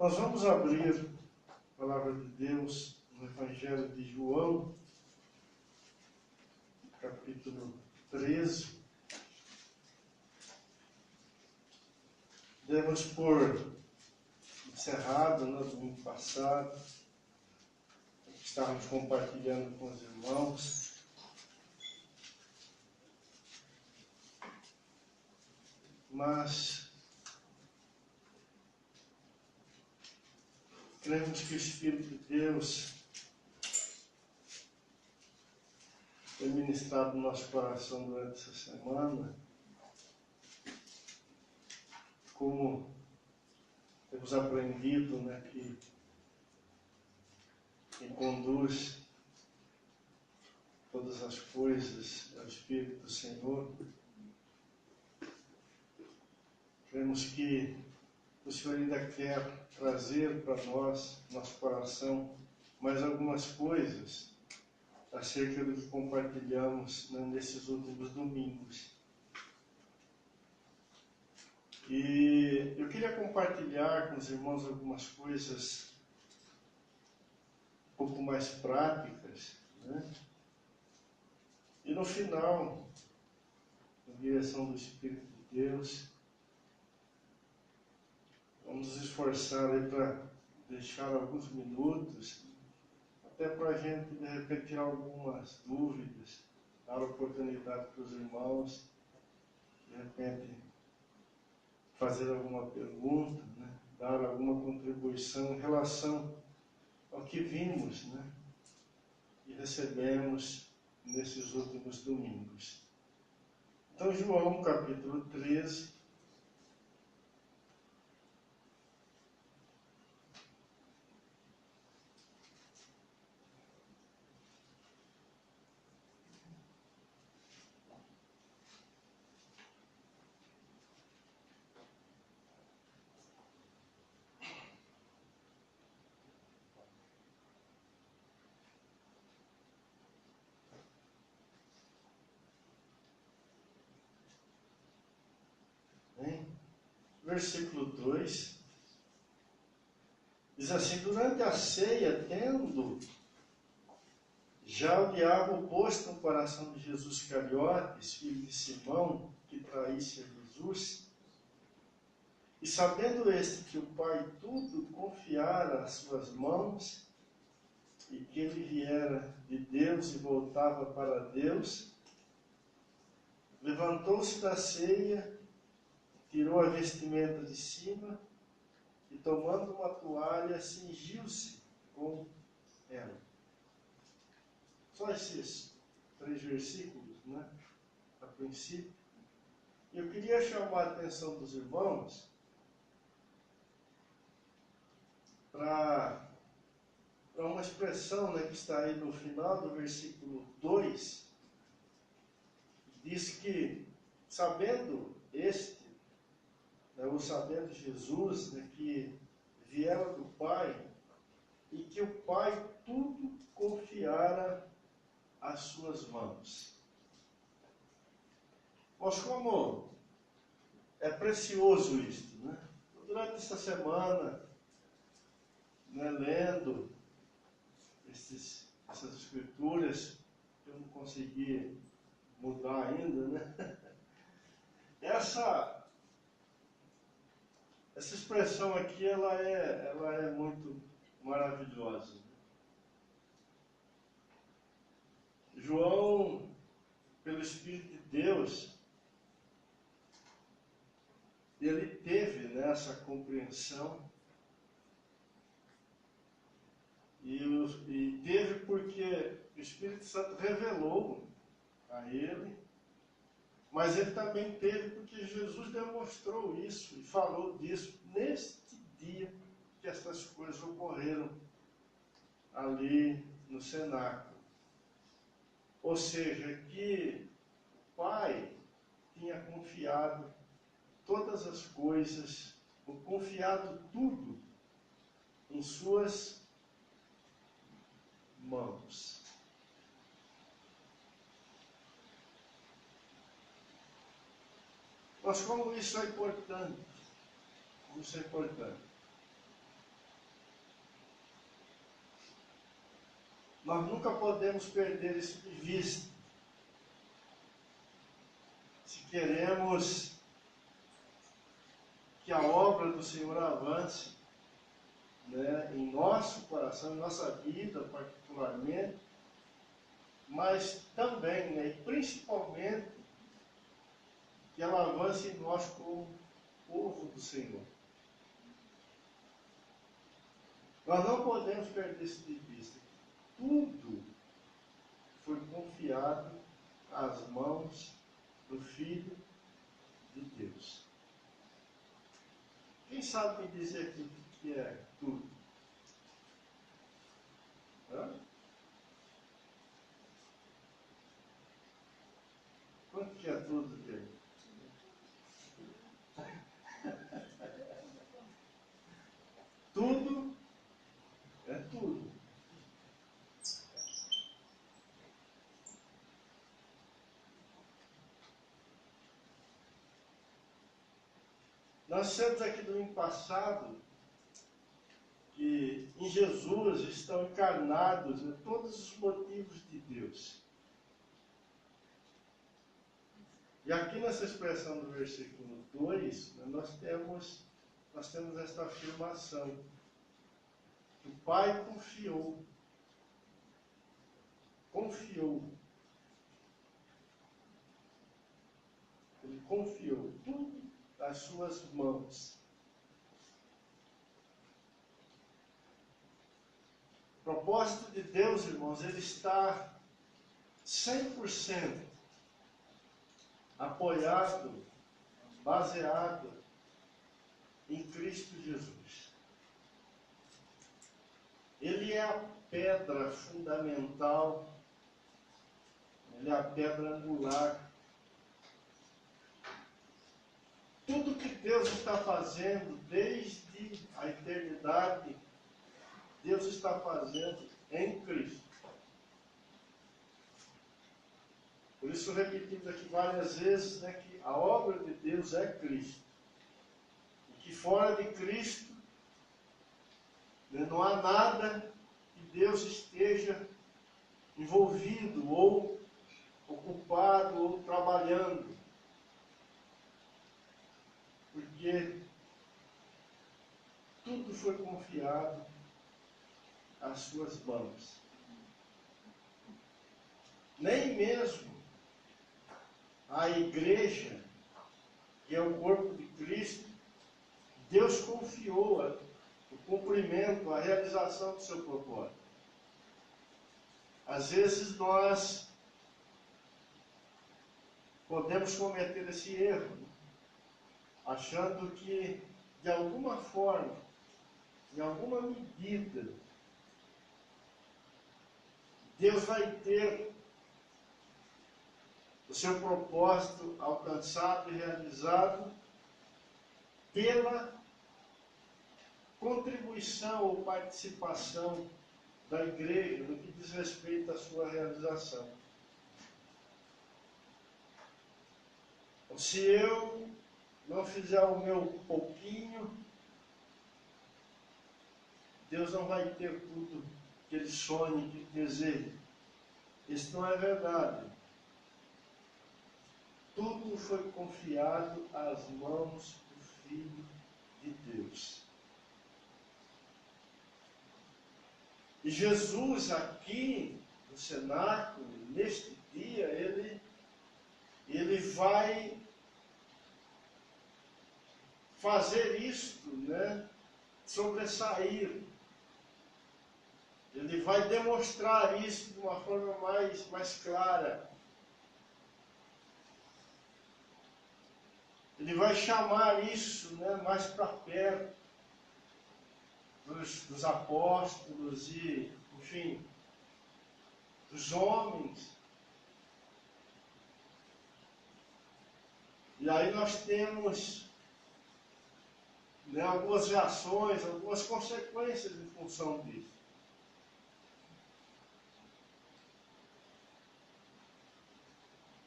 Nós vamos abrir a palavra de Deus no Evangelho de João, capítulo 13. Demos por encerrado no domingo passado, estávamos compartilhando com os irmãos. Mas cremos que o Espírito de Deus tem ministrado no nosso coração durante essa semana, como temos aprendido, que quem conduz todas as coisas é o Espírito do Senhor. Cremos que o Senhor ainda quer trazer para nós, nosso coração, mais algumas coisas acerca do que compartilhamos nesses últimos domingos. E eu queria compartilhar com os irmãos algumas coisas um pouco mais práticas, E no final, na direção do Espírito de Deus, vamos nos esforçar aí para deixar alguns minutos, até para a gente, de repente, tirar algumas dúvidas, dar oportunidade para os irmãos, de repente, fazer alguma pergunta, dar alguma contribuição em relação ao que vimos, e recebemos nesses últimos domingos. Então, João, capítulo 13, versículo 2, diz assim: durante a ceia, tendo já o diabo posto no coração de Jesus Iscariotes, filho de Simão, que traísse a Jesus, e sabendo este que o Pai tudo confiara às suas mãos, e que ele viera de Deus e voltava para Deus, levantou-se da ceia, tirou a vestimenta de cima e, tomando uma toalha, cingiu-se com ela. Só esses 3 versículos, a princípio. E eu queria chamar a atenção dos irmãos para uma expressão, que está aí no final do versículo 2, diz que, sabendo este, ou sabendo Jesus, que viera do Pai, e que o Pai tudo confiara às suas mãos. Mas como é precioso isto, Durante esta semana, lendo essas escrituras, eu não consegui mudar ainda, Essa expressão aqui, ela é muito maravilhosa. João, pelo Espírito de Deus, ele teve essa compreensão, e teve porque o Espírito Santo revelou a ele, mas ele também teve porque Jesus demonstrou isso e falou disso neste dia que essas coisas ocorreram ali no cenáculo. Ou seja, que o Pai tinha confiado todas as coisas, ou confiado tudo em suas mãos. Mas como isso é importante? Como isso é importante? Nós nunca podemos perder isso de vista. Se queremos que a obra do Senhor avance, né, em nosso coração, em nossa vida particularmente, mas também, né, e principalmente, que ela avance em nós como povo do Senhor. Nós não podemos perder isso de vista. Tudo foi confiado às mãos do Filho de Deus. Quem sabe me dizer aqui o que é tudo? Hã? Quanto que é tudo dele? Tudo é tudo. Nós temos aqui do ano passado que em Jesus estão encarnados, né, todos os motivos de Deus. E aqui nessa expressão do versículo 2, né, nós temos esta afirmação. O Pai confiou. Ele confiou tudo às suas mãos. O propósito de Deus, irmãos, ele está 100% apoiado, baseado em Cristo Jesus. Ele é a pedra fundamental, ele é a pedra angular. Tudo que Deus está fazendo desde a eternidade, Deus está fazendo em Cristo. Por isso repetimos aqui várias vezes, né, que a obra de Deus é Cristo. E que fora de Cristo, né, não há nada que Deus esteja envolvido, ou ocupado, ou trabalhando. Porque tudo foi confiado às suas mãos. Nem mesmo a igreja, que é o corpo de Cristo, Deus confiou o cumprimento, a realização do seu propósito. Às vezes nós podemos cometer esse erro, achando que, de alguma forma, em alguma medida, Deus vai ter o seu propósito alcançado e realizado pela contribuição ou participação da igreja no que diz respeito à sua realização. Então, se eu não fizer o meu pouquinho, Deus não vai ter tudo que Ele sonha, que deseja. Isso não é verdade. Tudo foi confiado às mãos do Filho de Deus. E Jesus aqui, no cenáculo, neste dia, ele vai fazer isto, né, sobressair. Ele vai demonstrar isso de uma forma mais clara. Ele vai chamar isso, né, mais para perto dos apóstolos e, enfim, dos homens. E aí nós temos, né, algumas reações, algumas consequências em função disso.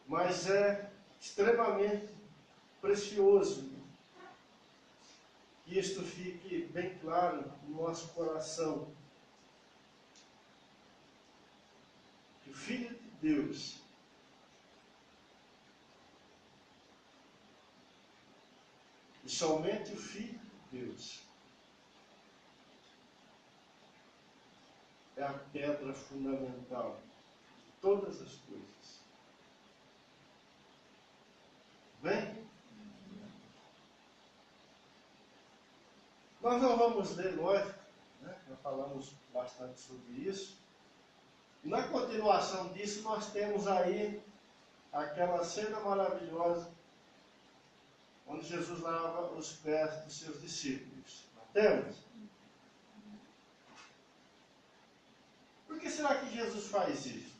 Mas é extremamente precioso que isto fique bem claro no nosso coração. Filho de Deus, e somente o Filho de Deus é a pedra fundamental de todas as coisas. Bem? Nós não vamos ler, lógico, né? Já falamos bastante sobre isso. E na continuação disso, nós temos aí aquela cena maravilhosa onde Jesus lava os pés dos seus discípulos. Não temos? Por que será que Jesus faz isso?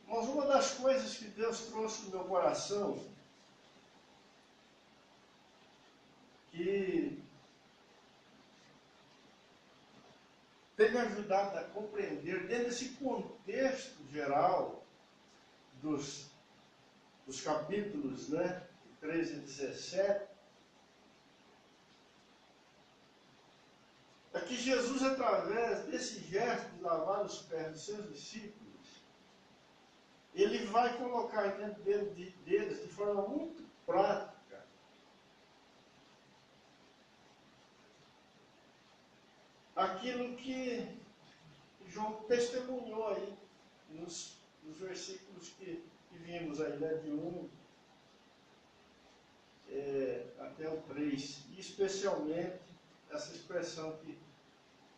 Mas uma das coisas que Deus trouxe no meu coração, que tem me ajudado a compreender, dentro desse contexto geral dos capítulos, né, 13 e 17, é que Jesus, através desse gesto de lavar os pés dos seus discípulos, ele vai colocar dentro deles de forma muito prática aquilo que João testemunhou aí nos versículos que vimos aí, né, de 1 até o 3, e especialmente essa expressão que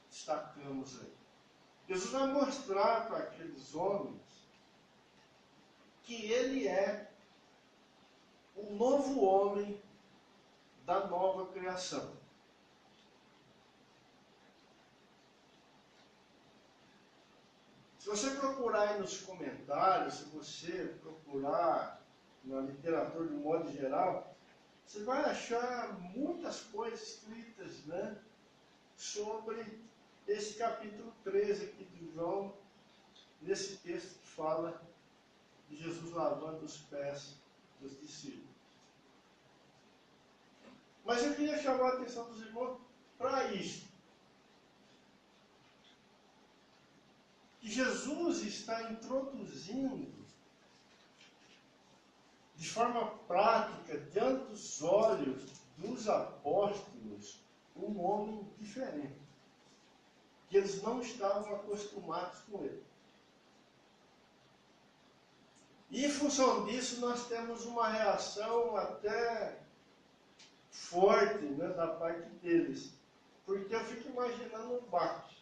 destacamos aí. Jesus vai mostrar para aqueles homens que ele é o novo homem da nova criação. Se você procurar aí nos comentários, se você procurar na literatura de um modo geral, você vai achar muitas coisas escritas, né, sobre esse capítulo 13 aqui de João, nesse texto que fala de Jesus lavando os pés dos discípulos. Mas eu queria chamar a atenção dos irmãos para isso. Que Jesus está introduzindo de forma prática, diante dos olhos dos apóstolos, um homem diferente. Que eles não estavam acostumados com ele. E em função disso, nós temos uma reação até forte, né, da parte deles. Porque eu fico imaginando um baque.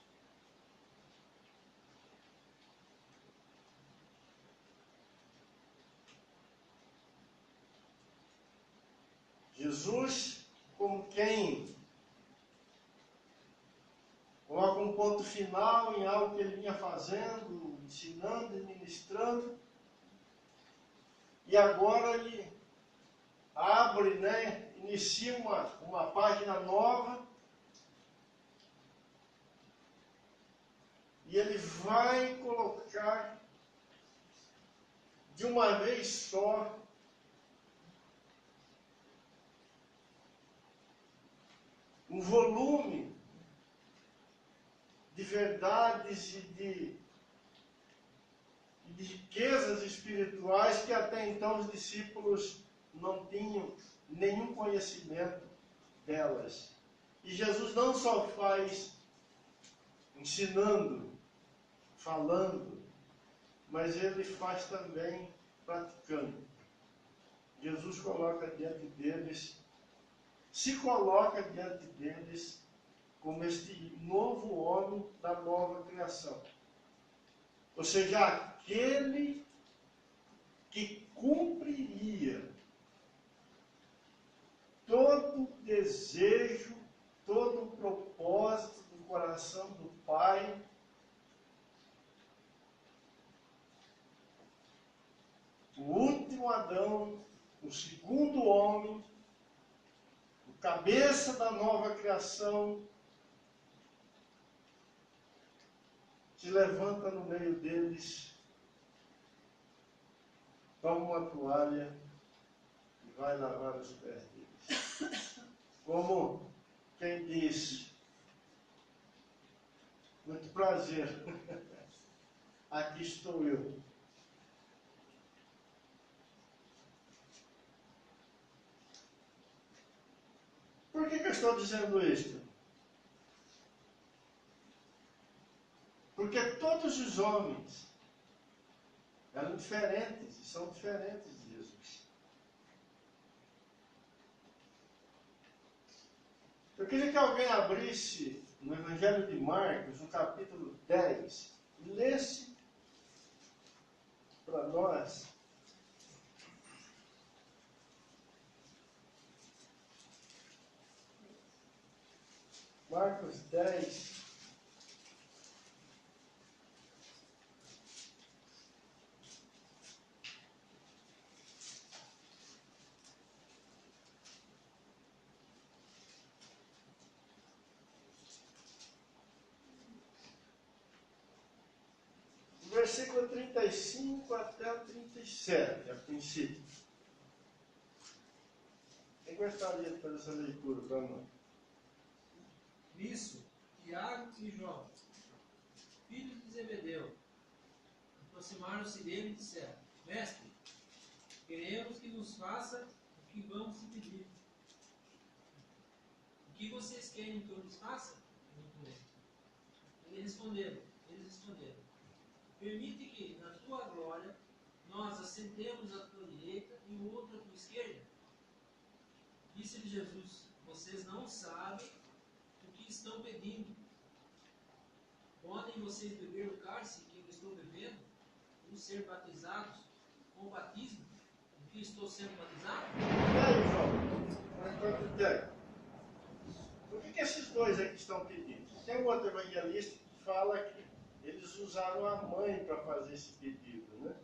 Jesus, como quem coloca um ponto final em algo que ele vinha fazendo, ensinando e ministrando, e agora ele abre, né, inicia uma página nova, e ele vai colocar de uma vez só um volume de verdades e de riquezas espirituais que até então os discípulos não tinham nenhum conhecimento delas. E Jesus não só faz ensinando, falando, mas ele faz também praticando. Jesus coloca diante deles, se coloca diante deles como este novo homem da nova criação. Ou seja, aquele que cumpriria todo o desejo, todo o propósito do coração do Pai, o último Adão, o segundo homem, o cabeça da nova criação, se levanta no meio deles, toma uma toalha e vai lavar os pés deles. Como quem diz, Muito prazer. Aqui estou eu. Por que eu estou dizendo isto? Porque todos os homens eram diferentes e são diferentes de Jesus. Eu queria que alguém abrisse no Evangelho de Marcos, no capítulo 10, e lesse para nós Marcos 10. Versículo 35 até o 37, a princípio. Quem gostaria de fazer essa leitura para nós? Nisso, Tiago e João, filhos de Zebedeu, aproximaram-se dele e disseram: Mestre, queremos que nos faça o que vamos te pedir. O que vocês querem que eu lhes faça? Perguntou ele. Eles responderam: Permite que, na tua glória, nós assentemos à tua direita e o outro à tua esquerda. Disse-lhe Jesus: Vocês não sabem o que estão pedindo. Podem vocês beber o cálice que eu estou bebendo? Ou ser batizados com o batismo em que estou sendo batizado? E aí, João? O que esses dois aqui estão pedindo? Tem um outro evangelista que fala que eles usaram a mãe para fazer esse pedido, né?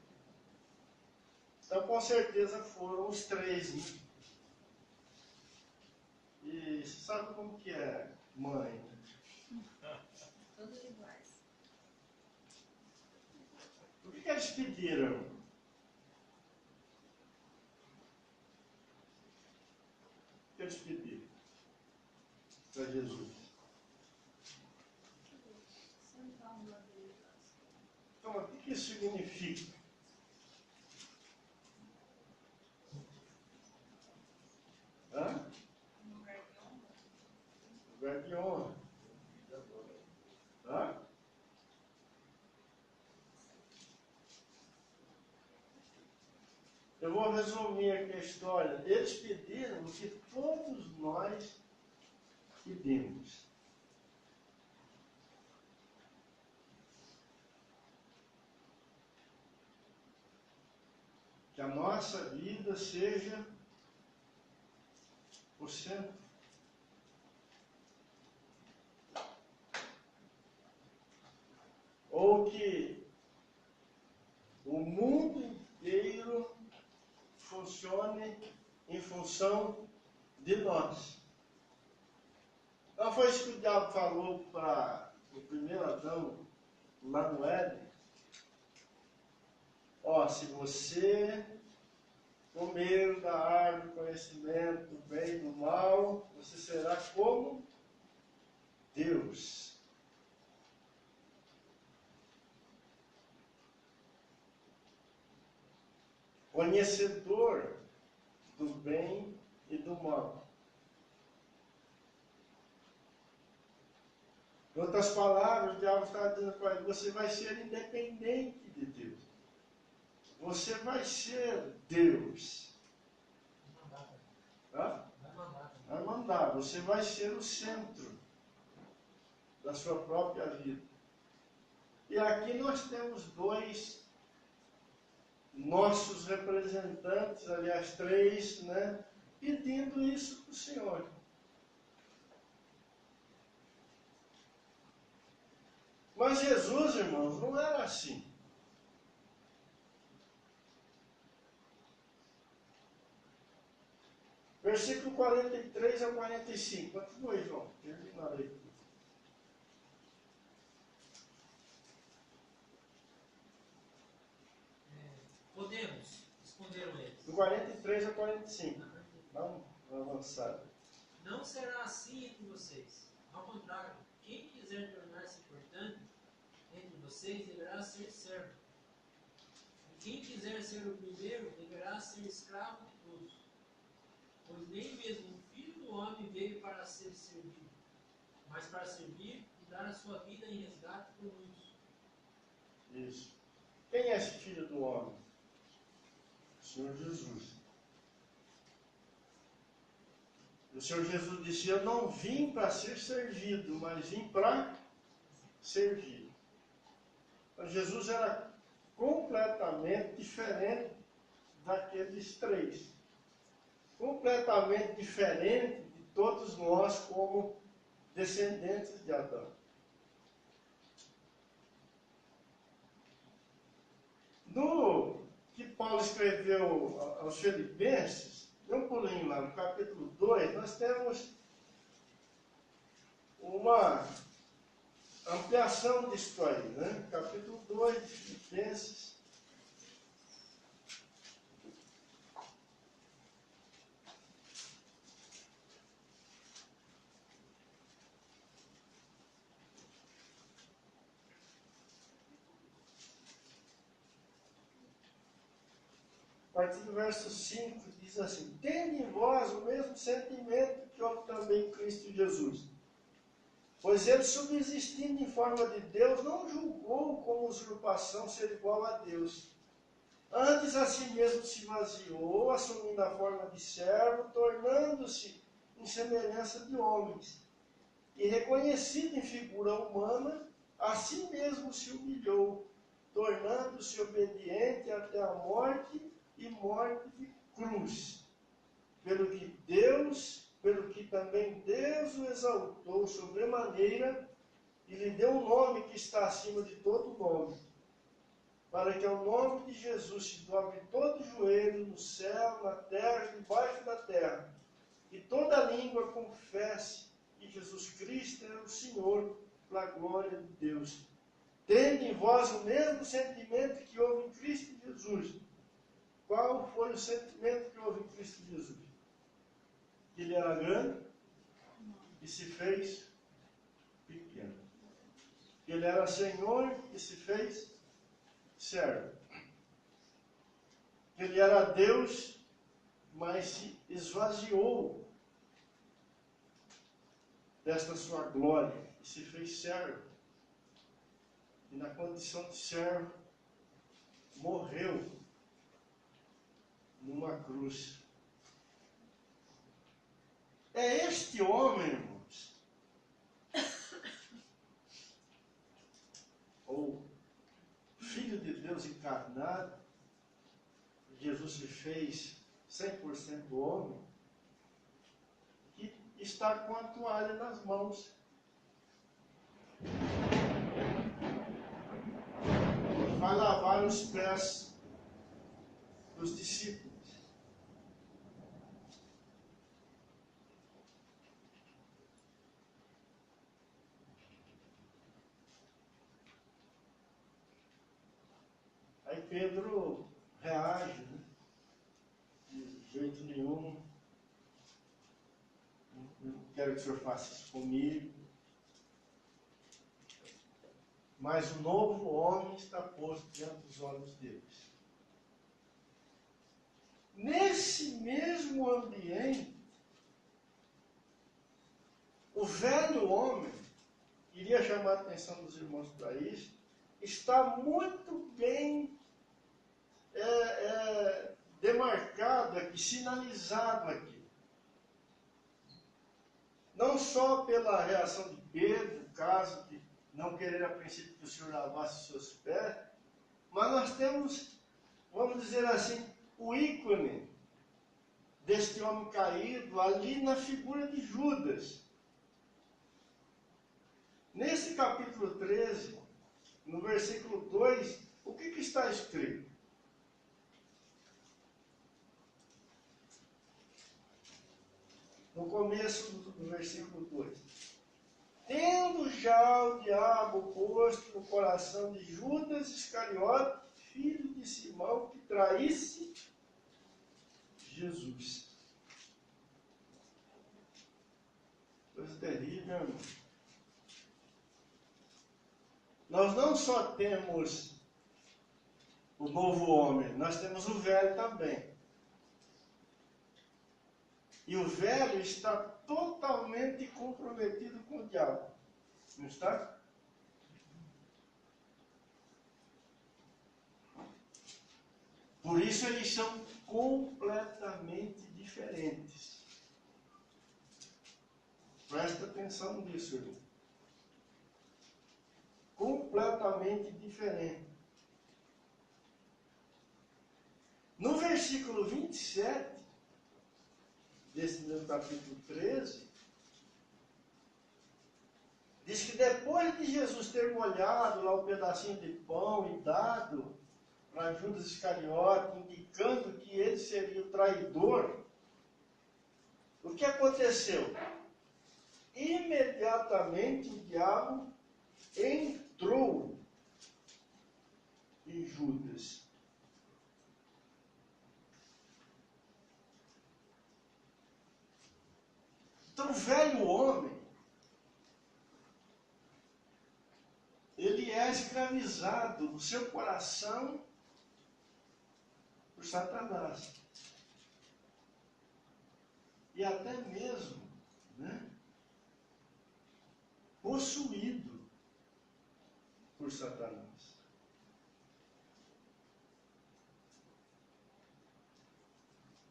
Então, com certeza, foram os três, né? E sabe como que é mãe, né? Todos iguais. O que eles pediram? O que eles pediram para Jesus? Então, o que isso significa? Hã? Lugar de honra. Hã? Eu vou resumir aqui a história. Eles pediram o que todos nós pedimos. Que a nossa vida seja o centro. Ou que o mundo inteiro funcione em função de nós. Não foi isso que o diabo falou para o primeiro Adão, lá no Éden? Ó, se você comer da árvore do conhecimento do bem e do mal, você será como Deus. Conhecedor do bem e do mal. Em outras palavras, o diabo está dizendo para ele: você vai ser independente de Deus. Você vai ser Deus. Hã? Vai mandar. Você vai ser o centro da sua própria vida. E aqui nós temos dois nossos representantes, aliás, três, né, pedindo isso para o Senhor. Mas Jesus, irmãos, não era assim. Versículo 43 a 45. Continue, João. Termina a leitura. Podemos, responderam eles. Do 43 a 45. Vamos avançar. Não será assim entre vocês. Ao contrário, Quem quiser tornar-se importante entre vocês deverá ser servo. E quem quiser ser o primeiro deverá ser escravo de todos. Pois nem mesmo o Filho do Homem veio para ser servido, mas para servir e dar a sua vida em resgate por muitos. Isso. Quem é esse Filho do Homem? O Senhor Jesus. O Senhor Jesus disse: eu não vim para ser servido, mas vim para servir. Então, Jesus era completamente diferente daqueles três. Completamente diferente de todos nós como descendentes de Adão. No que Paulo escreveu aos Filipenses, dê um pulinho lá, no capítulo 2, nós temos uma ampliação disso aí, né? Capítulo 2 de Filipenses. A partir do verso 5, diz assim: tende em vós o mesmo sentimento que houve também em Cristo Jesus. Pois ele, subsistindo em forma de Deus, não julgou como usurpação ser igual a Deus. Antes a si mesmo se esvaziou, assumindo a forma de servo, tornando-se em semelhança de homens. E reconhecido em figura humana, a si mesmo se humilhou, tornando-se obediente até a morte e morte de cruz. Pelo que também Deus o exaltou sobremaneira e lhe deu um nome que está acima de todo nome, para que ao nome de Jesus se dobre todo o joelho no céu, na terra e debaixo da terra, e toda língua confesse que Jesus Cristo é o Senhor, para a glória de Deus. Tende em vós o mesmo sentimento que houve em Cristo Jesus. Qual foi o sentimento que houve em Cristo Jesus? Que ele era grande e se fez pequeno. Que ele era Senhor e se fez servo. Que ele era Deus, mas se esvaziou desta sua glória e se fez servo. E na condição de servo, morreu numa cruz. É este homem, irmãos, ou Filho de Deus encarnado, Jesus se fez 100% homem, que está com a toalha nas mãos. Vai lavar os pés dos discípulos. Aí Pedro reage, né? De jeito nenhum. Não quero que o senhor faça isso comigo. Mas o novo homem está posto diante dos olhos deles. Nesse mesmo ambiente, o velho homem, iria chamar a atenção dos irmãos para isso, está muito bem demarcado aqui, sinalizado aqui. Não só pela reação de Pedro, no caso de não querer a princípio que o Senhor lavasse os seus pés, mas nós temos, vamos dizer assim, o ícone deste homem caído ali na figura de Judas. Nesse capítulo 13, no versículo 2, o que está escrito? No começo do versículo 2. Tendo já o diabo posto no coração de Judas Iscariote, filho de Simão, que traísse Jesus. Coisa terrível, irmão. nós não só temos o novo homem, nós temos o velho também. E o velho está totalmente comprometido com o diabo. Não está? Por isso eles são completamente diferentes. Presta atenção nisso, irmão. Completamente diferente. No versículo 27, desse mesmo capítulo 13, diz que depois de Jesus ter molhado lá um pedacinho de pão e dado para Judas Iscariote, indicando que ele seria o traidor, o que aconteceu? Imediatamente o diabo entrou em Judas. Então, o velho homem, ele é escravizado no seu coração por Satanás. E até mesmo, possuído por Satanás.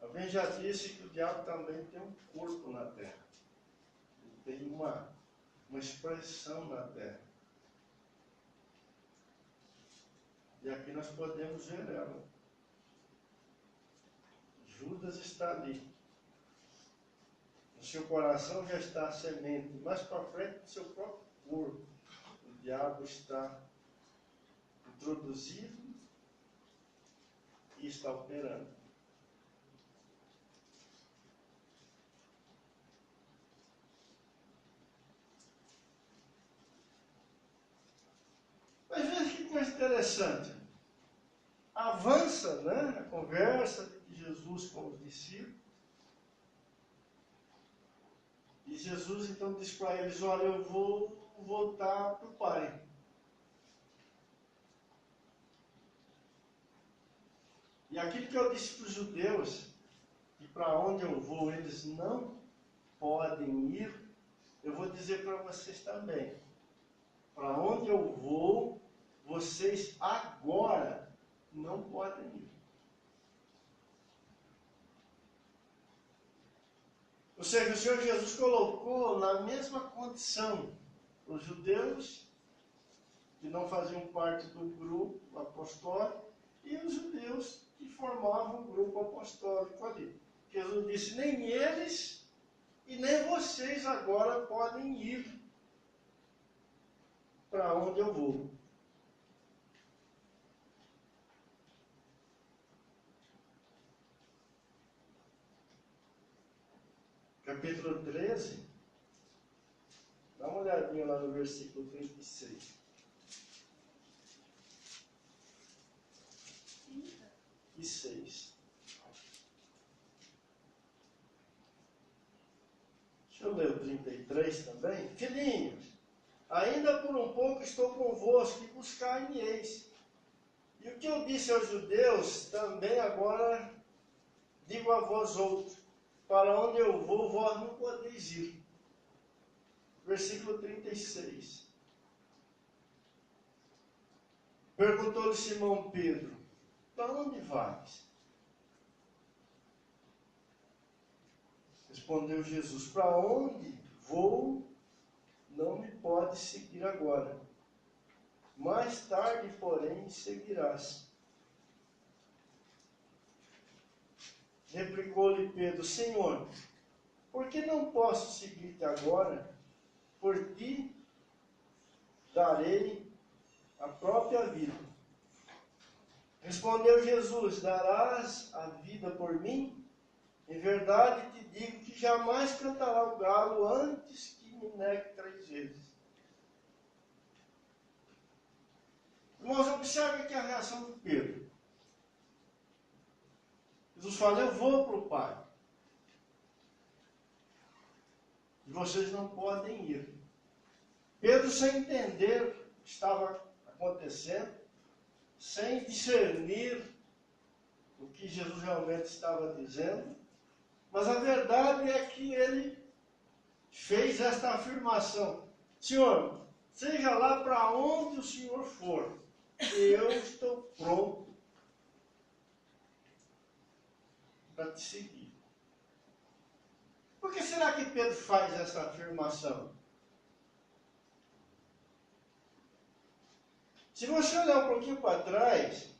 Alguém já disse que o diabo também tem um corpo na terra. Ele tem uma expressão na terra. E aqui nós podemos ver ela. Judas está ali. No seu coração já está a semente. Mais para frente, no seu próprio corpo, o diabo está introduzido e está operando. Mas veja que coisa interessante. Avança, a conversa de Jesus com os discípulos. E Jesus então diz para eles: olha, eu vou voltar para o Pai. E aquilo que eu disse para os judeus, que para onde eu vou eles não podem ir, eu vou dizer para vocês também. Para onde eu vou, vocês agora não podem ir. Ou seja, o Senhor Jesus colocou na mesma condição os judeus que não faziam parte do grupo apostólico e os judeus que formavam o grupo apostólico ali. Jesus disse: nem eles e nem vocês agora podem ir para onde eu vou. Capítulo 13, dá uma olhadinha lá no versículo 36. E 6. Deixa eu ler o 33 também. Filhinhos, ainda por um pouco estou convosco e buscar-me-eis. E o que eu disse aos judeus, também agora digo a vós outros. Para onde eu vou, vós não podeis ir. Versículo 36. Perguntou-lhe Simão Pedro: para onde vais? Respondeu Jesus: para onde vou, não me podes seguir agora. Mais tarde, porém, me seguirás. Replicou-lhe Pedro: Senhor, por que não posso seguir-te agora? Por ti darei a própria vida. Respondeu Jesus: darás a vida por mim? Em verdade te digo que jamais cantará o galo antes que me negue 3 vezes. Irmãos, observe aqui a reação de Pedro. Jesus fala: eu vou para o Pai. E vocês não podem ir. Pedro, sem entender, estava acontecendo, sem discernir o que Jesus realmente estava dizendo. Mas a verdade é que ele fez esta afirmação: Senhor, seja lá para onde o Senhor for, eu estou pronto para te seguir. Por que será que Pedro faz essa afirmação? Se você olhar um pouquinho para trás,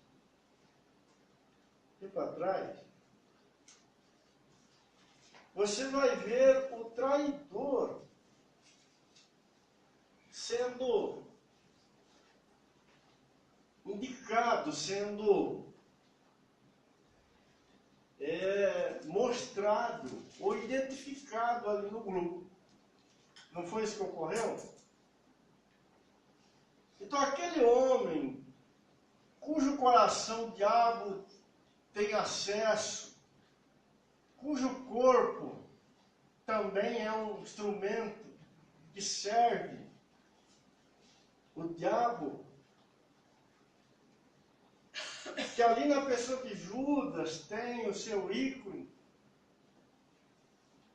você vai ver o traidor sendo indicado, sendo mostrado ou identificado ali no grupo. Não foi isso que ocorreu? Então aquele homem cujo coração o diabo tem acesso, cujo corpo também é um instrumento que serve o diabo, que ali na pessoa de Judas tem o seu ícone,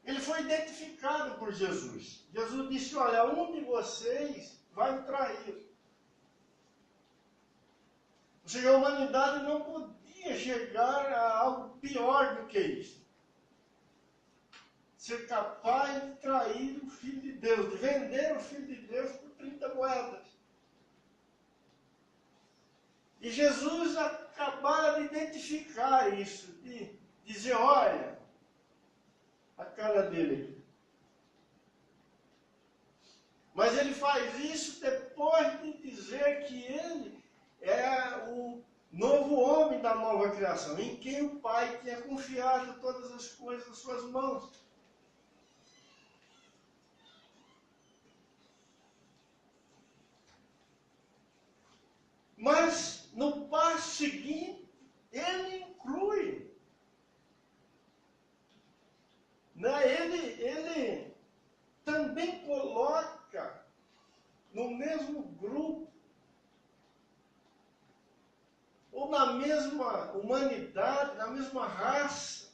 ele foi identificado por Jesus. Jesus disse: olha, um de vocês vai me trair. Ou seja, a humanidade não podia chegar a algo pior do que isso. Ser capaz de trair o Filho de Deus, de vender o Filho de Deus por 30 moedas. E Jesus acabara de identificar isso, de dizer: olha, a cara dele. Mas ele faz isso depois de dizer que ele é o novo homem da nova criação, em quem o Pai tinha confiado todas as coisas nas suas mãos. Mas no passo seguinte, ele inclui. Ele também coloca no mesmo grupo, ou na mesma humanidade, na mesma raça,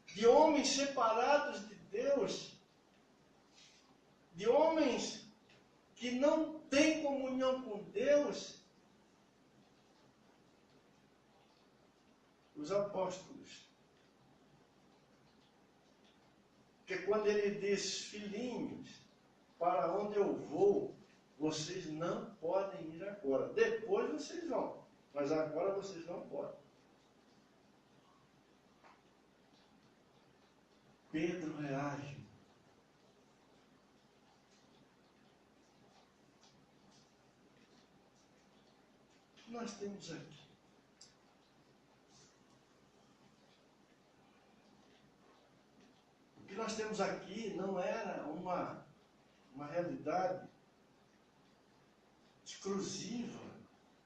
de homens separados de Deus, de homens que não têm comunhão com Deus, os apóstolos. Porque quando ele diz: filhinhos, para onde eu vou, vocês não podem ir agora. Depois vocês vão, mas agora vocês não podem. Pedro reage. O que nós temos aqui? O que nós temos aqui não era uma realidade exclusiva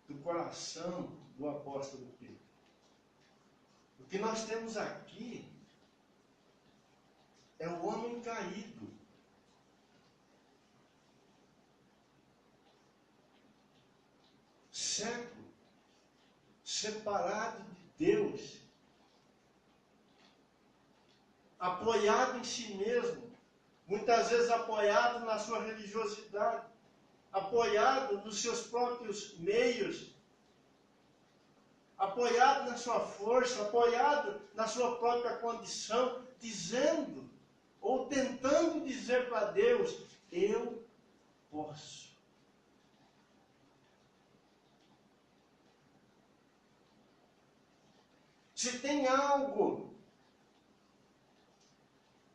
do coração do apóstolo Pedro. O que nós temos aqui é o homem caído, cego, separado de Deus, apoiado em si mesmo, muitas vezes apoiado na sua religiosidade, apoiado nos seus próprios meios, apoiado na sua força, apoiado na sua própria condição, dizendo ou tentando dizer para Deus: eu posso. Se tem algo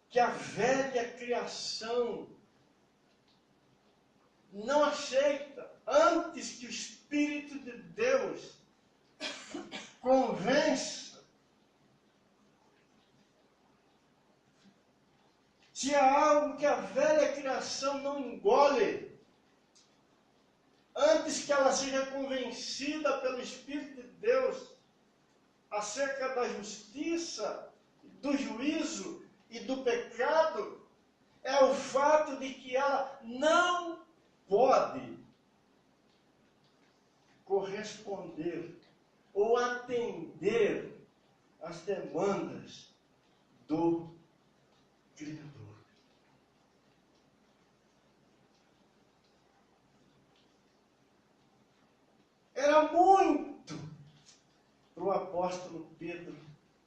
que a velha criação não aceita, antes que o Espírito de Deus convença, se há algo que a velha criação não engole, antes que ela seja convencida pelo Espírito de Deus acerca da justiça, do juízo e do pecado, é o fato de que ela não pode corresponder ou atender às demandas do Criador. Era muito para o apóstolo Pedro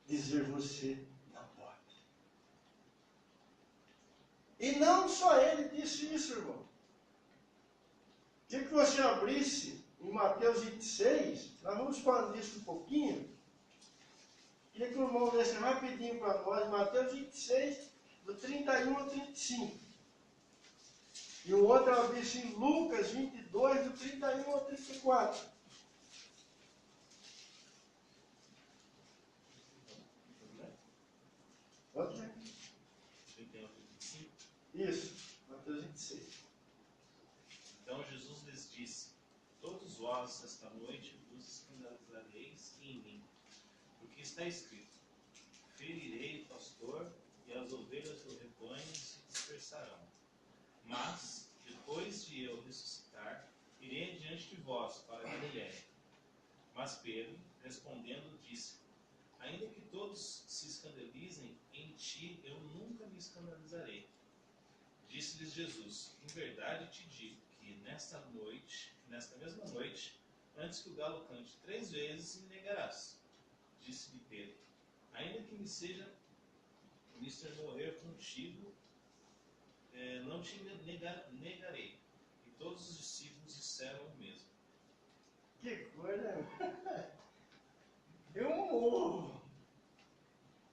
dizer: você não pode. E não só ele disse isso, irmão. Queria que você abrisse em Mateus 26, nós vamos expandir isso um pouquinho. Queria que o irmão lesse rapidinho para nós, Mateus 26, do 31 ao 35. E o outro abrisse em Lucas 22, do 31 ao 34. Pode ser? 31 ao 35. Isso, Mateus 26. Então Jesus lhes disse: todos vós esta noite vos escandalizareis em mim, porque está escrito: ferirei o pastor e as ovelhas do rebanho se dispersarão. Mas, depois de eu ressuscitar, irei adiante de vós para Galiléia. Mas Pedro, respondendo, disse: ainda que todos se escandalizem em ti, eu nunca me escandalizarei. Disse-lhes Jesus: em verdade te digo que nesta mesma noite, antes que o galo cante 3 vezes, me negarás. Disse-lhe Pedro: ainda que me seja mister morrer contigo, não te negarei. E todos os discípulos disseram o mesmo. Que coisa! Eu morro,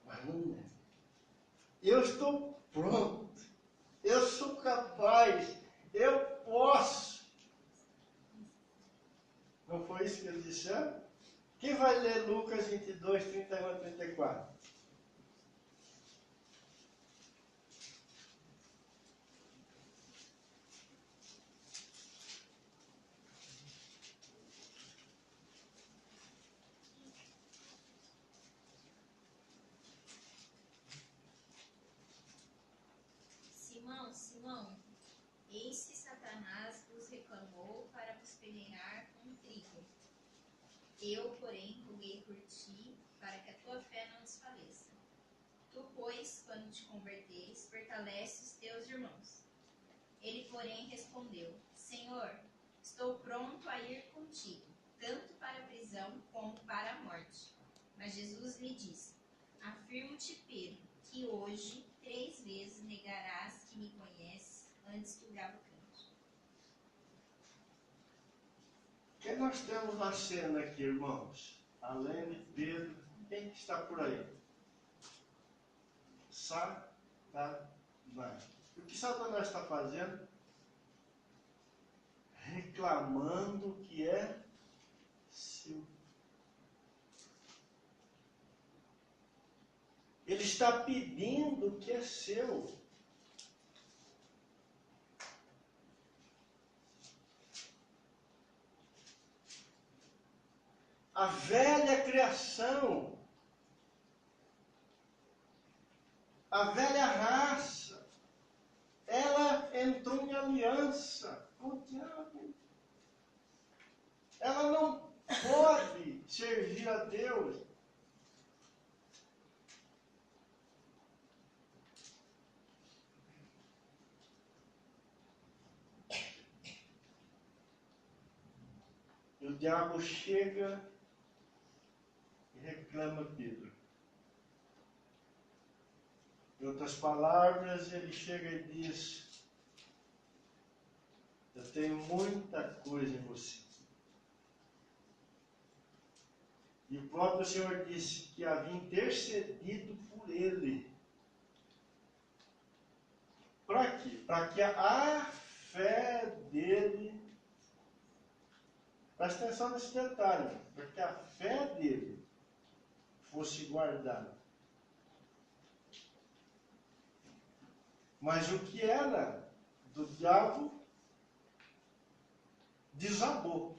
mas não nego. Eu estou pronto. Eu sou capaz. Eu posso. Não foi isso que eles disseram? Quem vai ler Lucas 22, 31 a 34? Simão, Simão, eis que Satanás vos reclamou para vos peneirar com trigo. Eu, porém, roguei por ti, para que a tua fé não desfaleça. Tu, pois, quando te converteres, fortalece os teus irmãos. Ele, porém, respondeu: Senhor, estou pronto a ir contigo, tanto para a prisão como para a morte. Mas Jesus lhe disse: afirmo-te, Pedro, que hoje 3 vezes negarás que me conheces antes que o galo cante. Quem nós temos na cena aqui, irmãos? Além de Pedro, quem que está por aí? Satanás. O que Satanás está fazendo? Reclamando o que é seu. Ele está pedindo o que é seu. A velha criação, a velha raça, ela entrou em aliança com o diabo. Ela não pode servir a Deus. E o diabo chega e reclama Pedro. Em outras palavras, ele chega e diz: eu tenho muita coisa em você. E o próprio Senhor disse que havia intercedido por ele. Para quê? Para que a fé dele, preste atenção nesse detalhe, para que a fé dele fosse guardada. Mas o que era do diabo desabou.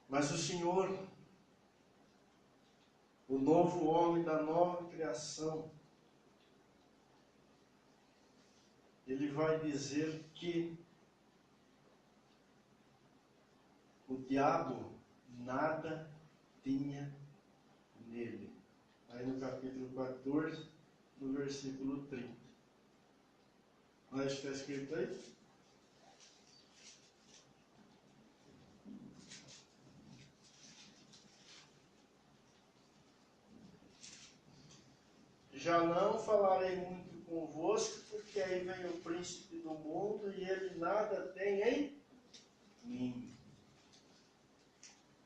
Mas o Senhor, o novo homem, da nova criação, ele vai dizer que o diabo nada tinha nele. Aí no capítulo 14, no versículo 30. Mas está escrito aí? Já não falarei muito convosco, porque aí vem o príncipe do mundo e ele nada tem em mim.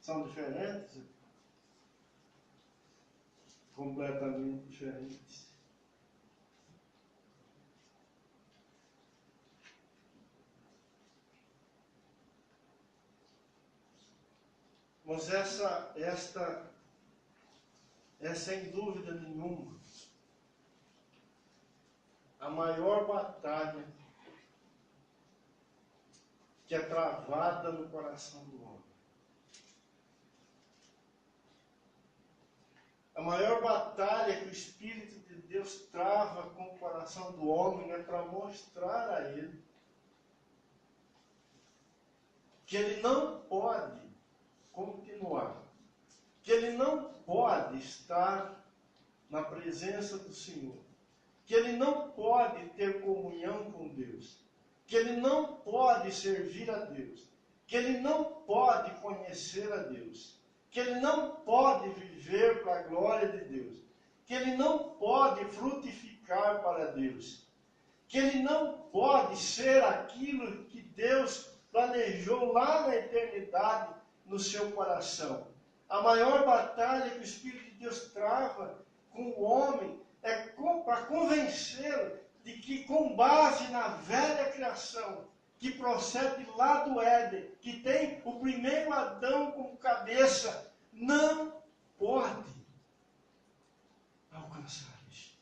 São diferentes? Completamente diferentes. Mas essa é sem dúvida nenhuma a maior batalha que é travada no coração do homem. A maior batalha que o Espírito de Deus trava com o coração do homem é para mostrar a ele que ele não pode continuar, que ele não pode estar na presença do Senhor, que ele não pode ter comunhão com Deus, que ele não pode servir a Deus, que ele não pode conhecer a Deus, que ele não pode viver para a glória de Deus, que ele não pode frutificar para Deus, que ele não pode ser aquilo que Deus planejou lá na eternidade no seu coração. A maior batalha que o Espírito de Deus trava com o homem é para convencê-lo de que, com base na velha criação, que procede lá do Éden, que tem o primeiro Adão como cabeça, não pode alcançar isso.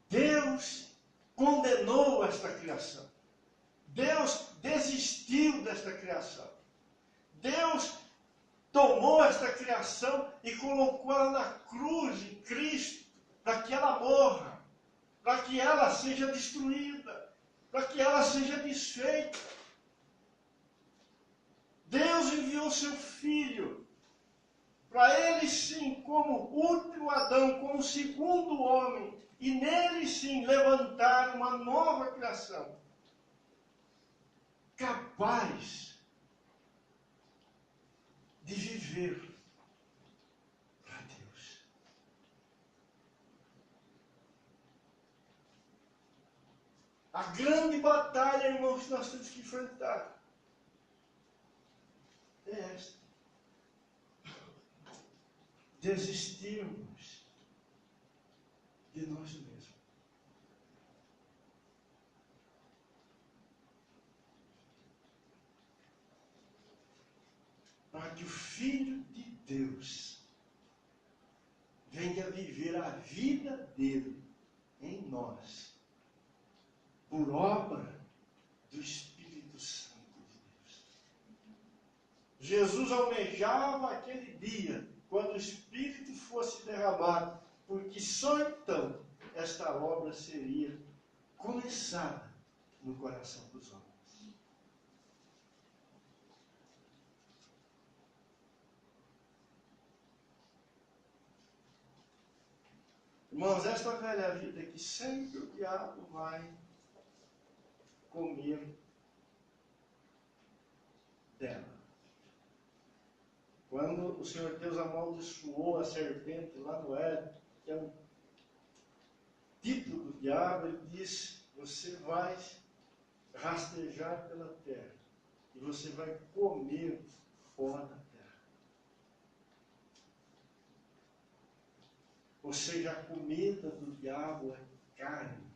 Deus condenou esta criação. Deus desistiu desta criação. Deus tomou esta criação e colocou ela na cruz de Cristo, para que ela morra, para que ela seja destruída, para que ela seja desfeita. Deus enviou seu Filho, para ele sim, como último Adão, como segundo homem, e nele sim levantar uma nova criação, capaz de viver para Deus. A grande batalha, irmãos, que nós temos que enfrentar é esta: desistirmos de nós mesmos. Para que o Filho de Deus venha viver a vida dele em nós, por obra do Espírito Santo de Deus. Jesus almejava aquele dia, quando o Espírito fosse derramado, porque só então esta obra seria começada no coração dos homens. Irmãos, esta velha vida que sempre o diabo vai comer dela. Quando o Senhor Deus amaldiçoou a serpente lá no Éden, que é um título do diabo, ele disse: você vai rastejar pela terra e você vai comer fora da terra. Ou seja, a comida do diabo é carne,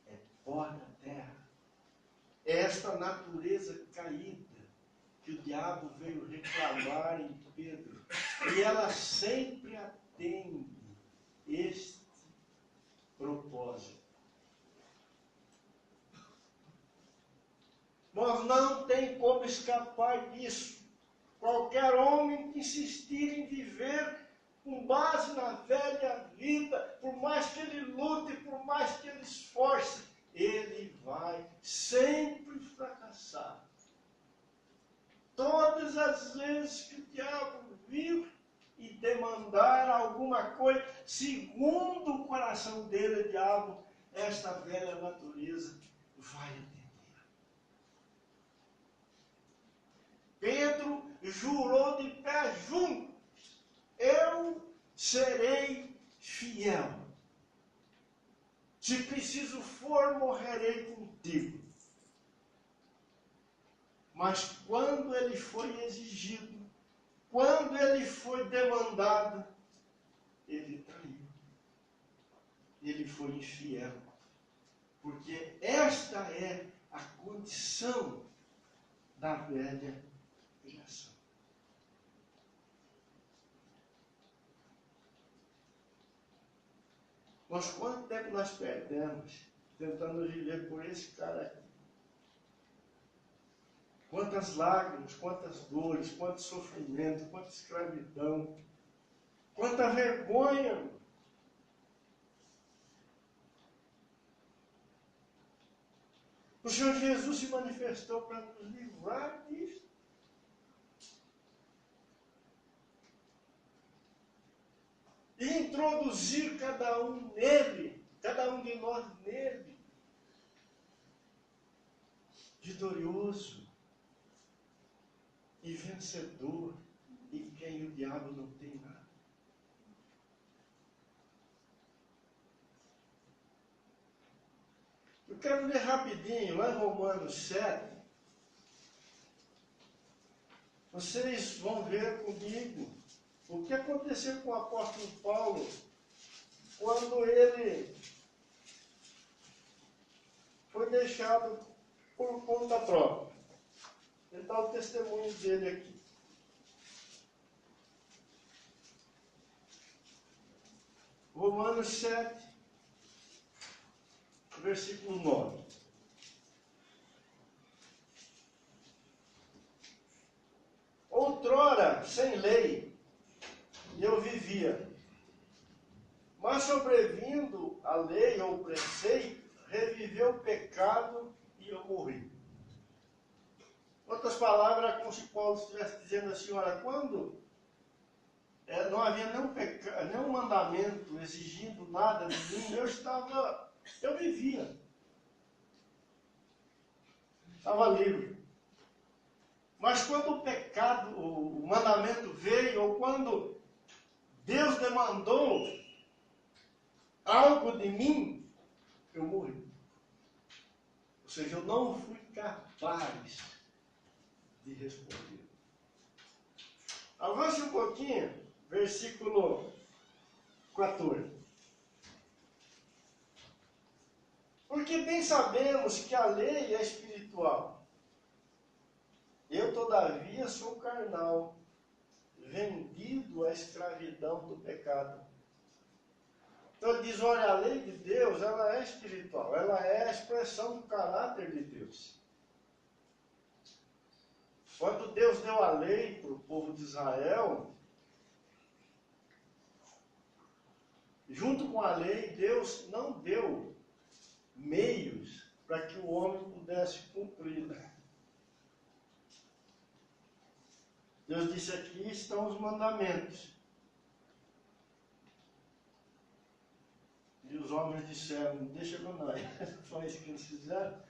é pó da terra. É esta natureza caída que o diabo veio reclamar em Pedro. E ela sempre atende este propósito. Nós não temos escapar disso. Qualquer homem que insistir em viver com base na velha vida, por mais que ele lute, por mais que ele esforce, ele vai sempre fracassar. Todas as vezes que o diabo vir e demandar alguma coisa, segundo o coração dele, o diabo, esta velha natureza vai atender. Pedro jurou de pé junto: eu serei fiel. Se preciso for, morrerei contigo. Mas quando ele foi exigido, quando ele foi demandado, ele traiu. Ele foi infiel. Porque esta é a condição da velha criação. Mas quanto tempo nós perdemos tentando viver por esse cara aqui? Quantas lágrimas, quantas dores, quanto sofrimento, quanta escravidão, quanta vergonha. O Senhor Jesus se manifestou para nos livrar disso. E introduzir cada um nele, cada um de nós nele, vitorioso e vencedor, em quem o diabo não tem nada. Eu quero ler rapidinho, lá em Romanos 7. Vocês vão ver comigo o que aconteceu com o apóstolo Paulo quando ele foi deixado por conta própria. Ele dá o testemunho dele aqui. Romanos 7, versículo 9. Outrora, sem lei, eu vivia, mas sobrevindo a lei ou o preceito, reviveu o pecado e eu morri. Outras palavras, como se Paulo estivesse dizendo assim: olha, quando não havia nenhum mandamento exigindo nada de mim, eu vivia. Estava livre. Mas quando o pecado, o mandamento veio, ou quando Deus demandou algo de mim, eu morri. Ou seja, eu não fui capaz de responder. Avance um pouquinho, versículo 14. Porque bem sabemos que a lei é espiritual. Eu, todavia, sou carnal, vendido à escravidão do pecado. Então ele diz: olha, a lei de Deus, ela é espiritual, ela é a expressão do caráter de Deus. Quando Deus deu a lei para o povo de Israel, junto com a lei, Deus não deu meios para que o homem pudesse cumpri-la. Deus disse: aqui estão os mandamentos. E os homens disseram: deixa com nós. Foi isso que eles fizeram.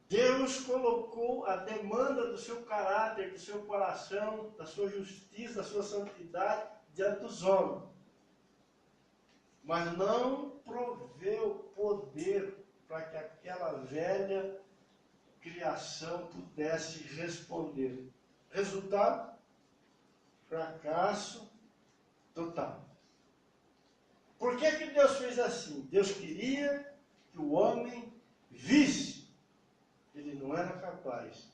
Deus colocou a demanda do seu caráter, do seu coração, da sua justiça, da sua santidade diante dos homens. Mas não proveu poder para que aquela velha criação pudesse responder. Resultado: fracasso total. Por que Deus fez assim? Deus queria que o homem visse. Ele não era capaz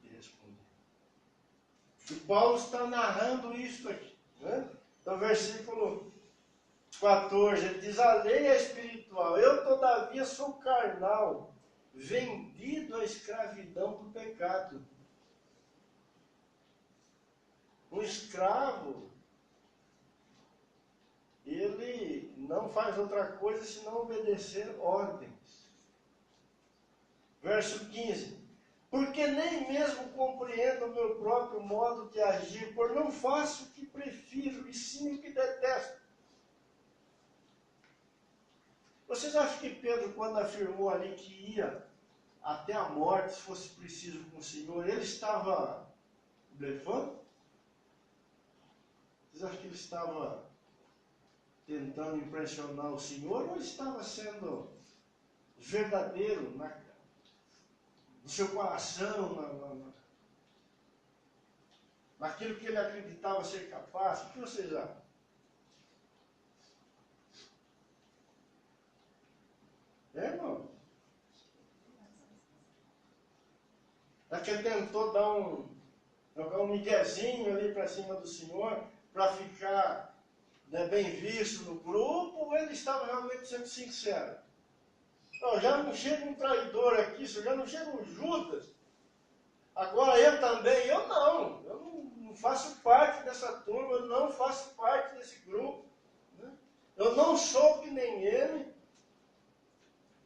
de responder. E Paulo está narrando isso aqui. Né? Então, versículo 14, ele diz, a lei é espiritual, eu todavia sou carnal, vendido à escravidão do pecado. Um escravo, ele não faz outra coisa senão obedecer ordens. Verso 15, porque nem mesmo compreendo o meu próprio modo de agir, por não faço o que prefiro, e sim o que detesto. Vocês acham que Pedro, quando afirmou ali que ia até a morte, se fosse preciso com o Senhor, ele estava blefando? Vocês acham que ele estava tentando impressionar o Senhor, ou ele estava sendo verdadeiro no seu coração, naquilo que ele acreditava ser capaz? O que vocês acham? Irmão? É que ele tentou jogar um miguezinho ali para cima do Senhor, para ficar bem visto no grupo, ou ele estava realmente sendo sincero? Não, já não chega um traidor aqui, já não chega um Judas. Agora eu também, eu não faço parte dessa turma, eu não faço parte desse grupo. Né? Eu não sou que nem ele.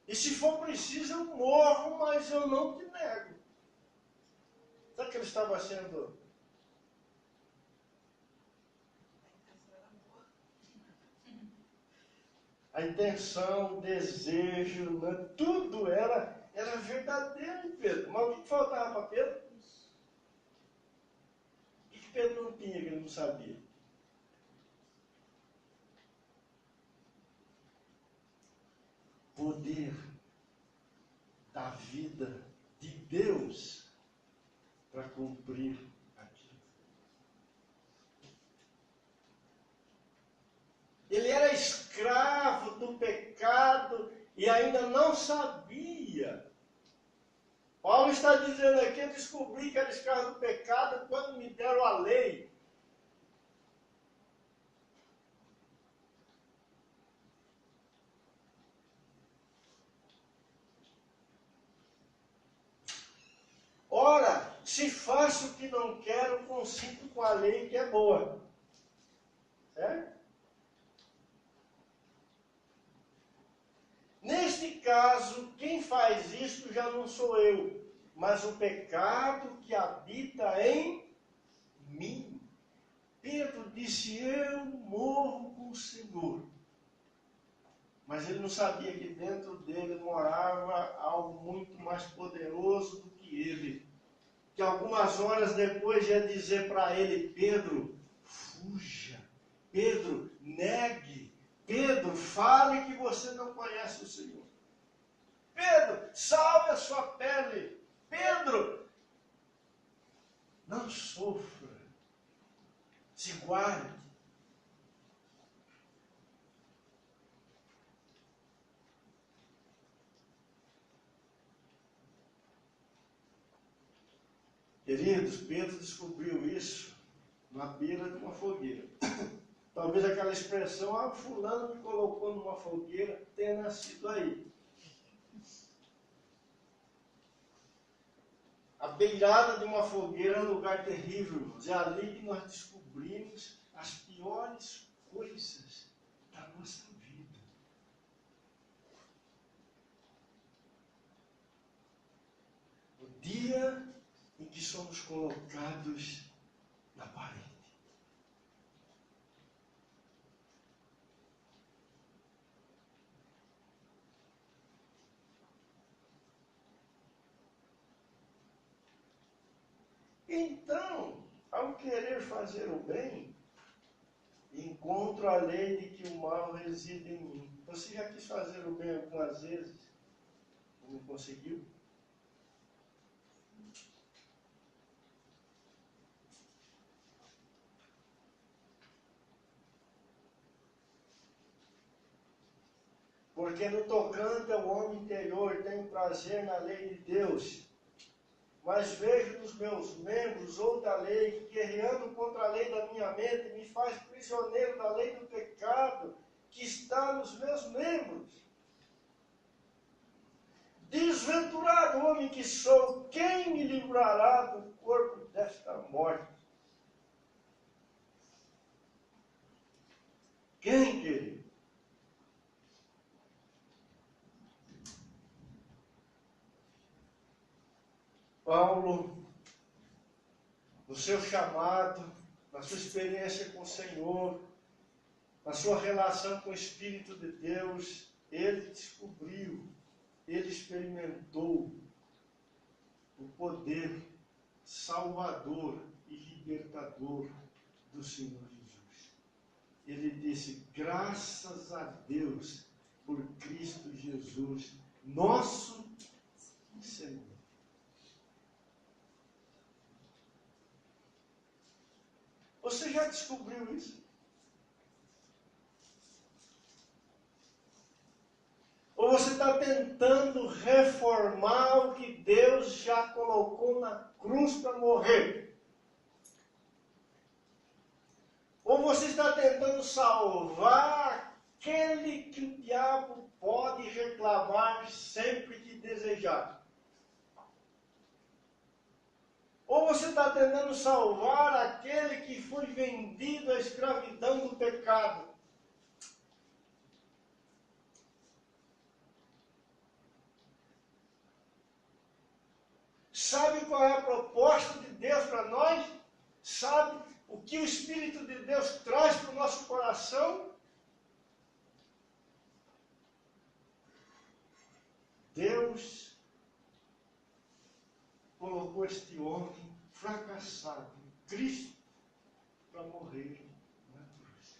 E se for preciso, eu morro, mas eu não te nego. Será que ele estava sendo... A intenção, o desejo, né? Tudo era verdadeiro em Pedro. Mas o que faltava para Pedro? O que Pedro não tinha, que ele não sabia? Poder da vida de Deus para cumprir aquilo. Ele era escravo do pecado e ainda não sabia. Paulo está dizendo aqui, eu descobri que era escravo do pecado quando me deram a lei. Ora, se faço o que não quero, consinto com a lei que é boa. Certo? Neste caso, quem faz isso já não sou eu, mas o pecado que habita em mim. Pedro disse, eu morro com o Senhor. Mas ele não sabia que dentro dele morava algo muito mais poderoso do que ele. Que algumas horas depois ia dizer para ele, Pedro, fuja. Pedro, negue. Pedro, fale que você não conhece o Senhor. Pedro, salve a sua pele. Pedro, não sofra. Se guarde. Queridos, Pedro descobriu isso na beira de uma fogueira. Talvez aquela expressão, fulano me colocou numa fogueira, tenha nascido aí. A beirada de uma fogueira é um lugar terrível, irmãos. É ali que nós descobrimos as piores coisas da nossa vida. O dia em que somos colocados na parede. Então, ao querer fazer o bem, encontro a lei de que o mal reside em mim. Você já quis fazer o bem algumas vezes e não conseguiu? Porque no tocante ao homem interior tenho prazer na lei de Deus, mas vejo nos meus membros outra lei que, guerreando contra a lei da minha mente, me faz prisioneiro da lei do pecado que está nos meus membros. Desventurado homem que sou, quem me livrará do corpo desta morte? Quem, querido? Paulo, no seu chamado, na sua experiência com o Senhor, na sua relação com o Espírito de Deus, ele descobriu, ele experimentou o poder salvador e libertador do Senhor Jesus. Ele disse: graças a Deus por Cristo Jesus, nosso Senhor. Você já descobriu isso? Ou você está tentando reformar o que Deus já colocou na cruz para morrer? Ou você está tentando salvar aquele que o diabo pode reclamar sempre que desejar? Ou você está tentando salvar aquele que foi vendido à escravidão do pecado? Sabe qual é a proposta de Deus para nós? Sabe o que o Espírito de Deus traz para o nosso coração? Deus colocou este homem fracassado, Cristo, para morrer na cruz.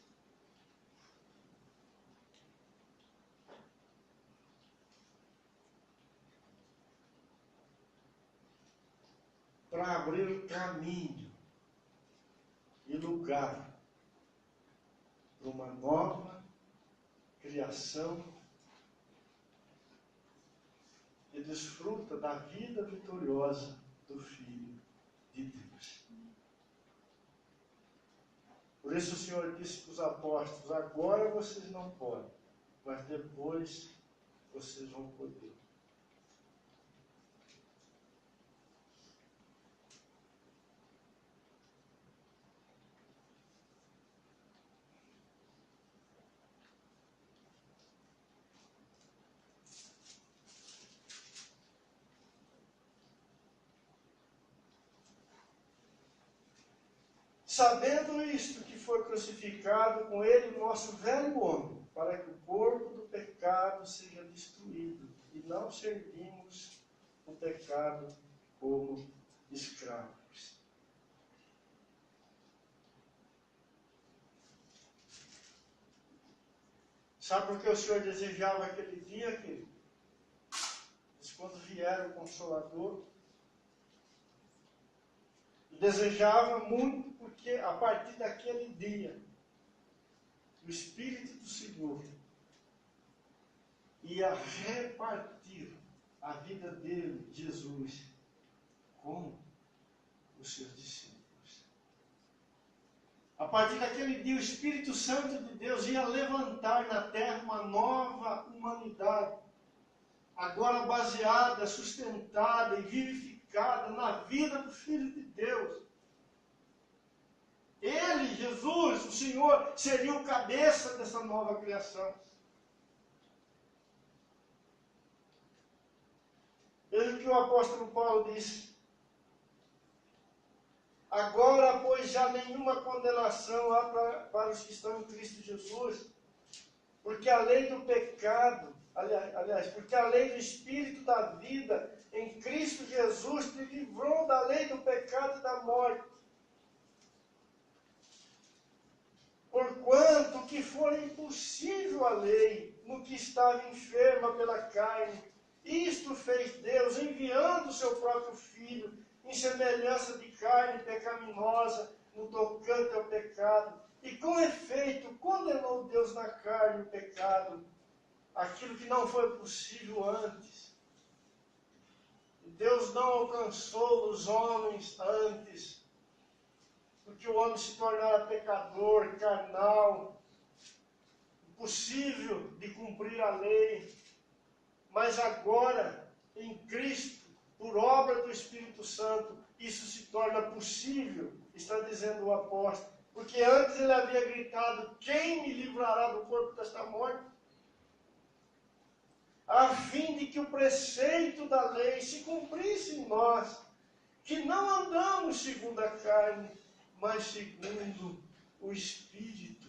Para abrir caminho e lugar para uma nova criação que desfruta da vida vitoriosa do Filho de Deus. Por isso o Senhor disse para os apóstolos: agora vocês não podem, mas depois vocês vão poder. Sabendo isto, que foi crucificado com ele o nosso velho homem, para que o corpo do pecado seja destruído, e não servimos o pecado como escravos. Sabe por que o Senhor desejava aquele dia, querido? Mas quando vier o Consolador, desejava muito, porque a partir daquele dia, o Espírito do Senhor ia repartir a vida dele, Jesus, com os seus discípulos. A partir daquele dia, o Espírito Santo de Deus ia levantar na terra uma nova humanidade, agora baseada, sustentada e vivificada na vida do Filho de Deus. Ele, Jesus, o Senhor, seria o cabeça dessa nova criação. Veja o que o apóstolo Paulo disse: agora, pois, já nenhuma condenação há para os que estão em Cristo Jesus, porque a lei do pecado, aliás, porque a lei do Espírito da vida em Cristo Jesus te livrou da lei do pecado e da morte. Porquanto que for impossível a lei no que estava enferma pela carne, isto fez Deus, enviando o seu próprio Filho, em semelhança de carne pecaminosa, no tocante ao pecado, e com efeito condenou Deus na carne o pecado, aquilo que não foi possível antes. Deus não alcançou os homens antes, porque o homem se tornara pecador, carnal. possível de cumprir a lei, mas agora, em Cristo, por obra do Espírito Santo, isso se torna possível, está dizendo o apóstolo. Porque antes ele havia gritado: quem me livrará do corpo desta morte? A fim de que o preceito da lei se cumprisse em nós, que não andamos segundo a carne, mas segundo o Espírito.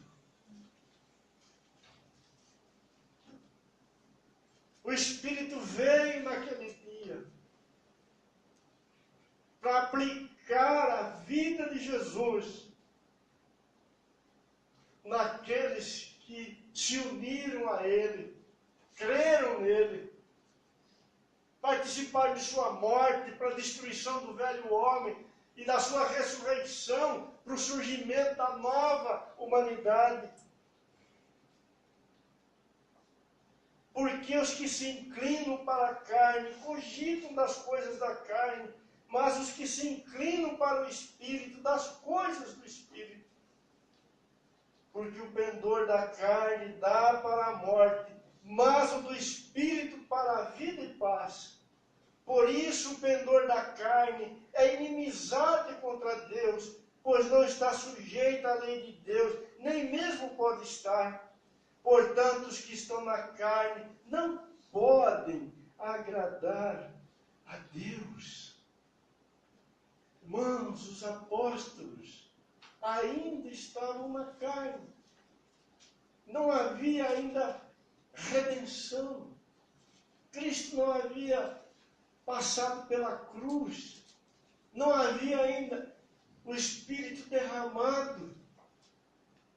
O Espírito veio naquele dia para aplicar a vida de Jesus naqueles que se uniram a Ele, creram nele, participaram de sua morte para a destruição do velho homem e da sua ressurreição para o surgimento da nova humanidade. Porque os que se inclinam para a carne cogitam das coisas da carne, mas os que se inclinam para o Espírito, das coisas do Espírito. Porque o pendor da carne dá para a morte, mas o do Espírito para a vida e paz. Por isso o pendor da carne é inimizade contra Deus, pois não está sujeito à lei de Deus, nem mesmo pode estar. Portanto, os que estão na carne não podem agradar a Deus. Irmãos, os apóstolos ainda estavam na carne. Não havia ainda redenção. Cristo não havia passado pela cruz. Não havia ainda o Espírito derramado.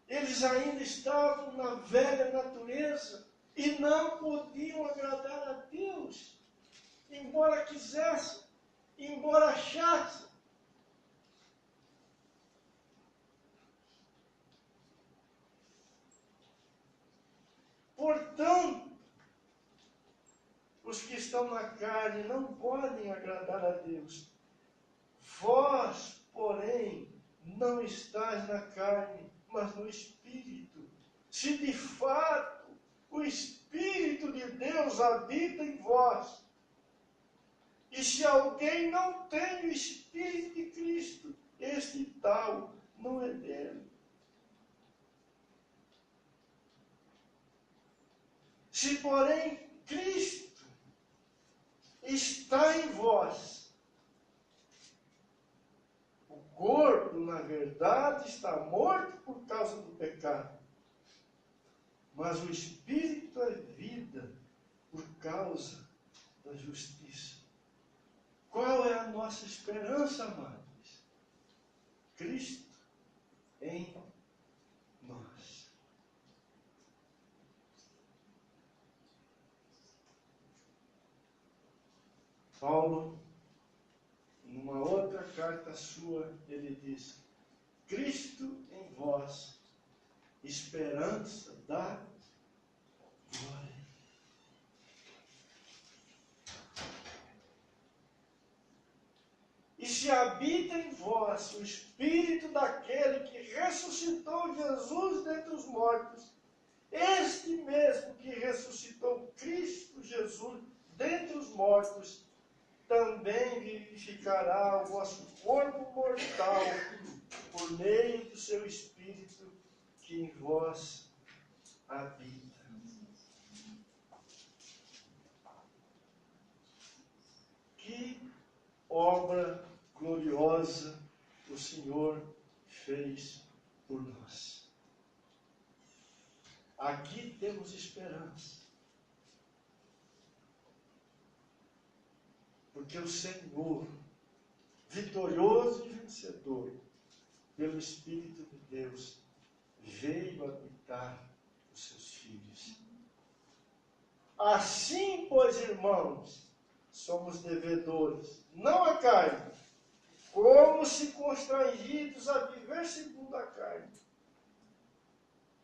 Eles ainda estavam na velha natureza e não podiam agradar a Deus, embora quisessem, embora achassem. Portanto, os que estão na carne não podem agradar a Deus. Vós, porém, não estáis na carne, mas no Espírito. Se de fato o Espírito de Deus habita em vós, e se alguém não tem o Espírito de Cristo, este tal não é dele. Se, porém, Cristo está em vós, o corpo, na verdade, está morto por causa do pecado, mas o Espírito é vida por causa da justiça. Qual é a nossa esperança, amados? Cristo em nós. Paulo, numa outra carta sua, ele diz: Cristo em vós, esperança da glória. E se habita em vós o Espírito daquele que ressuscitou Jesus dentre os mortos, este mesmo que ressuscitou Cristo Jesus dentre os mortos, também vivificará o vosso corpo mortal por meio do seu Espírito que em vós habita. Que obra gloriosa o Senhor fez por nós. Aqui temos esperança. Porque o Senhor, vitorioso e vencedor, pelo Espírito de Deus, veio habitar os seus filhos. Assim, pois, irmãos, somos devedores, não a carne, como se constrangidos a viver segundo a carne.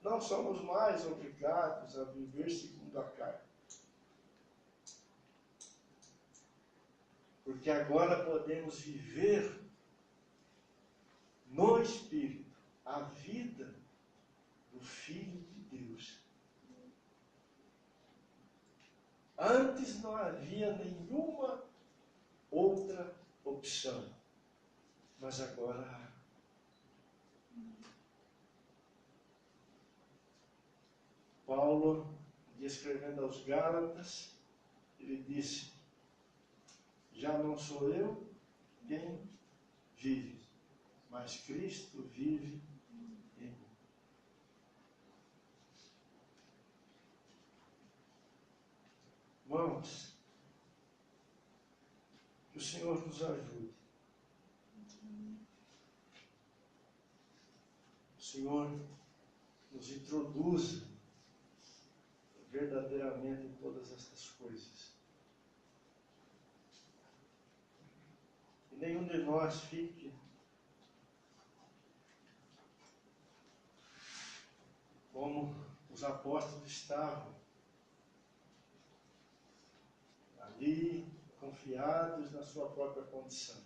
Não somos mais obrigados a viver segundo a carne. Porque agora podemos viver no Espírito a vida do Filho de Deus, havia nenhuma outra opção. Mas agora Paulo, escrevendo aos Gálatas, ele disse: já não sou eu quem vive, mas Cristo vive em mim. Irmãos, que o Senhor nos ajude. O Senhor nos introduza verdadeiramente em todas estas coisas. E nenhum de nós fique como os apóstolos estavam, ali confiados na sua própria condição.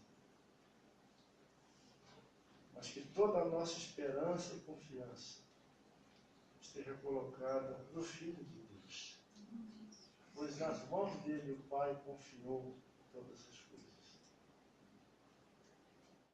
Mas que toda a nossa esperança e confiança esteja colocada no Filho de Deus. Pois nas mãos dele o Pai confiou todas as coisas.